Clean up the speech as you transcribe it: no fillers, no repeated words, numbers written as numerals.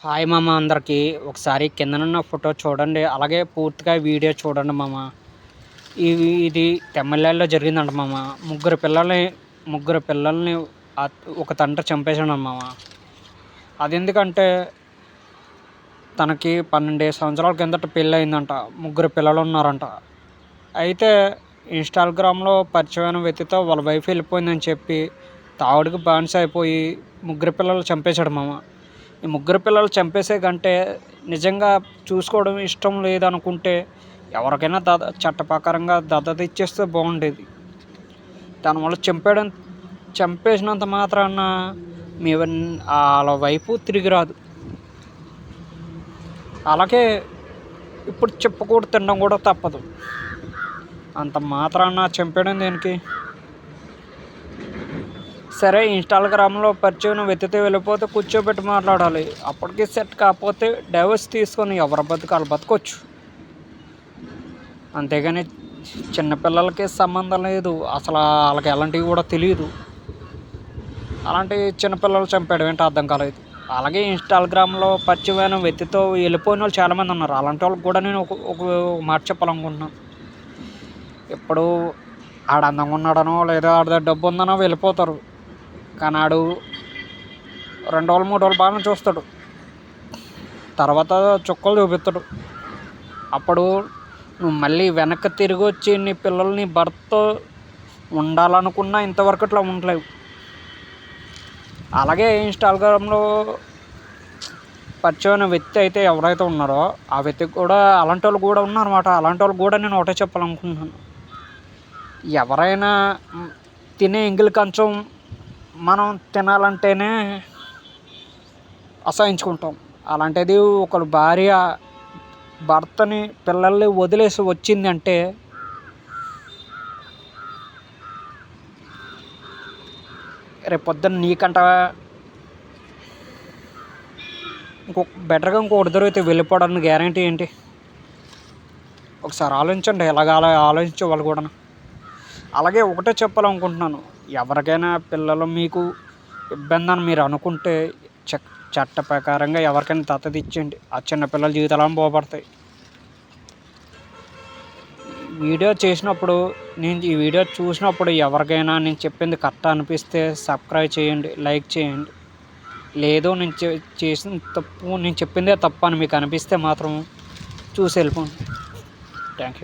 Hi మామ అందరికీ. ఒకసారి కిందనున్న ఫోటో చూడండి. అలాగే పూర్తిగా వీడియో చూడండి మామ. ఇది తమిళనాడులో జరిగిందంట మామ. ముగ్గురు పిల్లల్ని ఒక తండ్రి చంపేశాడు మామ. అదెందుకంటే తనకి 12 సంవత్సరాల కిందట పెళ్ళి అయిందంట. ముగ్గురు పిల్లలు ఉన్నారంట. అయితే ఇన్స్టాగ్రామ్లో పరిచయమైన వ్యక్తితో వాళ్ళ వైఫ్ వెళ్ళిపోయిందని చెప్పి తాగుడికి బానిస అయిపోయి ముగ్గురు పిల్లలు చంపేశాడు మామ. ఈ ముగ్గురు పిల్లలు చంపేసే కంటే నిజంగా చూసుకోవడం ఇష్టం లేదనుకుంటే ఎవరికైనా చట్ట ప్రకారంగా దత్తత ఇచ్చేస్తే బాగుండేది. దానివల్ల చంపేసినంత మాత్రాన మీ వాళ్ళ వైపు తిరిగి రాదు. అలాగే ఇప్పుడు చెప్పుకూడదు, తినడం కూడా తప్పదు. అంత మాత్రాన చంపేయడం దేనికి? సరే, ఇన్స్టాగ్రామ్లో పరిచయం వ్యక్తితో వెళ్ళిపోతే కూర్చోబెట్టి మాట్లాడాలి. అప్పటికి సెట్ కాకపోతే డైవర్స్ తీసుకొని ఎవరి బతుకాలు బతకొచ్చు. అంతేగాని చిన్నపిల్లలకి సంబంధం లేదు, అసలు వాళ్ళకి ఎలాంటివి కూడా తెలియదు. అలాంటి చిన్నపిల్లలు చంపేయడం ఏంటో అర్థం కాలేదు. అలాగే ఇన్స్టాగ్రామ్లో పరిచయమైన వ్యక్తితో వెళ్ళిపోయిన వాళ్ళు చాలామంది ఉన్నారు. అలాంటి వాళ్ళకి కూడా నేను ఒక మాట చెప్పాలనుకుంటున్నాను. ఇప్పుడు ఆడ అందంగా ఉన్నాడనో లేదా ఆడ డబ్బు ఉందనో వెళ్ళిపోతారు. కానీ ఆడు 2 రోజులు 3 రోజులు బాగానే చూస్తాడు, తర్వాత చుక్కలు చూపిస్తాడు. అప్పుడు నువ్వు మళ్ళీ వెనక్కి తిరిగి వచ్చి నీ పిల్లల్ని భర్తతో ఉండాలనుకున్నా ఇంతవరకు ఇట్లా ఉండలేవు. అలాగే ఇన్స్టాగ్రామ్లో పరిచయమైన వ్యక్తి అయితే ఎవరైతే ఉన్నారో ఆ వ్యక్తికి కూడా అలాంటి వాళ్ళు కూడా ఉన్నారన్నమాట. అలాంటి వాళ్ళు కూడా నేను ఒకటే చెప్పాలనుకుంటున్నాను. ఎవరైనా తినే ఎంగిలి కంచం మనం తినాలంటేనే అసహించుకుంటాం. అలాంటిది ఒకరు భార్య భర్తని పిల్లల్ని వదిలేసి వచ్చిందంటే రేపొద్దున నీకంట బెటర్గా ఇంకొకటి దొరికితే వెళ్ళిపోవడానికి గ్యారంటీ ఏంటి? ఒకసారి ఆలోచించండి. ఆలోచించే వాళ్ళు కూడా. అలాగే ఒకటే చెప్పాలనుకుంటున్నాను, ఎవరికైనా పిల్లలు మీకు ఇబ్బంది అని మీరు అనుకుంటే చట్ట ప్రకారంగా ఎవరికైనా దత్తత ఇచ్చేయండి. ఆ చిన్నపిల్లల జీవితాలను బాగుపడతాయి. ఈ వీడియో చూసినప్పుడు ఎవరికైనా నేను చెప్పింది కరెక్ట్ అనిపిస్తే సబ్స్క్రైబ్ చేయండి, లైక్ చేయండి. లేదు నేను చెప్పిందే తప్పు అని మీకు అనిపిస్తే మాత్రం చూసి వెళ్ళిపోండి. Thank you.